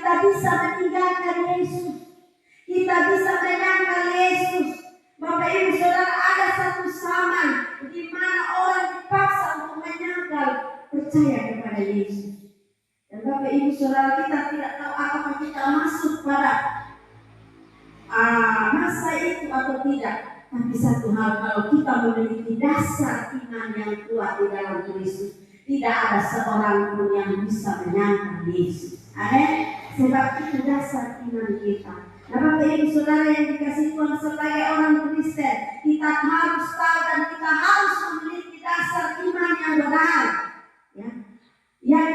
kita bisa meninggalkan Yesus. Kita bisa menyangkal Yesus. Bapak Ibu Saudara, ada satu zaman di mana orang dipaksa untuk menyangkal percaya kepada Yesus. Dan Bapak Ibu Saudara, kita tidak tahu apakah kita masuk pada masa itu atau tidak. Tapi satu hal, kalau kita memiliki dasar iman yang kuat di dalam Kristus, tidak ada seorang pun yang bisa menyangkal Yesus. Amin. Sebab itu dasar iman kita. Nah, Bapak Ibu Saudara yang dikasih Tuhan, sebagai orang Kristen, kita harus tahu dan kita harus memiliki dasar iman yang benar. Ya. Yang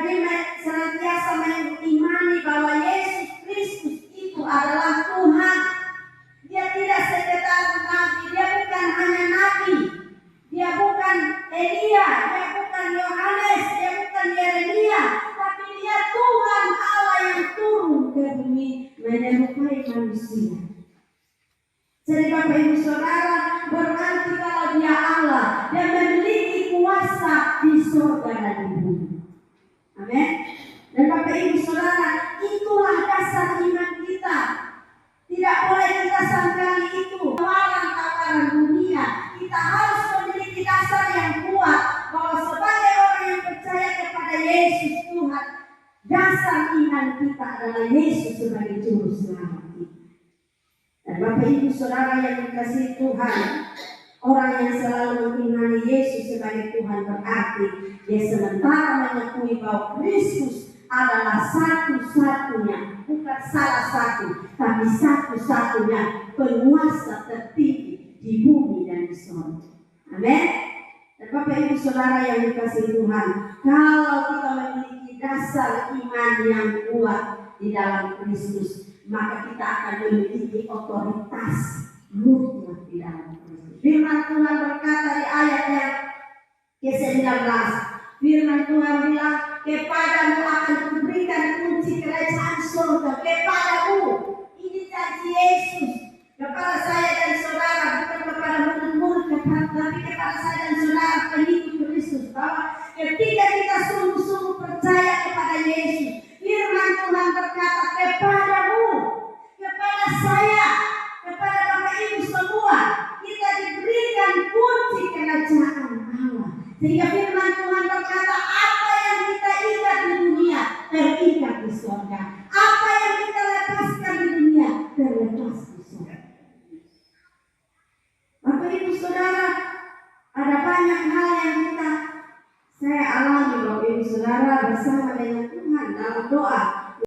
senantiasa mengimani bahwa Yesus Kristus itu adalah Tuhan. Dia tidak sekedar nabi, dia bukan hanya nabi, dia bukan Elia, dia bukan Yohanes, dia bukan Yeremia, tapi dia Tuhan Allah yang turun ke bumi menyerupai manusia. Jadi Bapak Ibu Saudara, berarti kalau dia Allah, dia memiliki kuasa di surga dan di bumi. Amin. Dan Bapak Ibu Saudara, itulah dasar iman kita. Tidak boleh kita sangkali itu tawaran-tawaran dunia. Kita harus memiliki dasar yang kuat bahwa sebagai orang yang percaya kepada Yesus Tuhan, dasar iman kita adalah Yesus sebagai juru selamat kita. Dan Bapak Ibu Saudara yang dikasihi Tuhan, orang yang selalu mengimani Yesus sebagai Tuhan berarti dia sementara mengakui bahwa Kristus adalah satu-satunya, bukan salah satu, tapi satu-satunya penguasa tertinggi di bumi dan di surga. Amin. Dan Bapak Ibu Saudara yang dikasihi Tuhan, kalau kita memiliki dasar iman yang kuat di dalam Kristus, maka kita akan memiliki otoritas mutlak di dalam Kristus. Firman Tuhan berkata di ayat yang ke-19, firman Tuhan bilang, kepadamu akan kuberikan kunci kerajaan surga. Kepadamu, ini janji Yesus kepada saya dan saudara, bukan kepada murid-murid, tapi kepada saya dan saudara pengikut Kristus, bahwa ketika kita sungguh-sungguh percaya kepada Yesus, firman Tuhan berkata, kepadamu, kepada saya, kepada Bapak Ibu semua, kita diberikan kunci kerajaan Allah. Sehingga firman Tuhan berkata, apa yang kita ikat di dunia terikat di surga, apa yang kita lepaskan di dunia terlepas di surga. Bapak Ibu Saudara, ada banyak hal yang saya alami Bapak Ibu Saudara bersama dengan Tuhan dalam doa.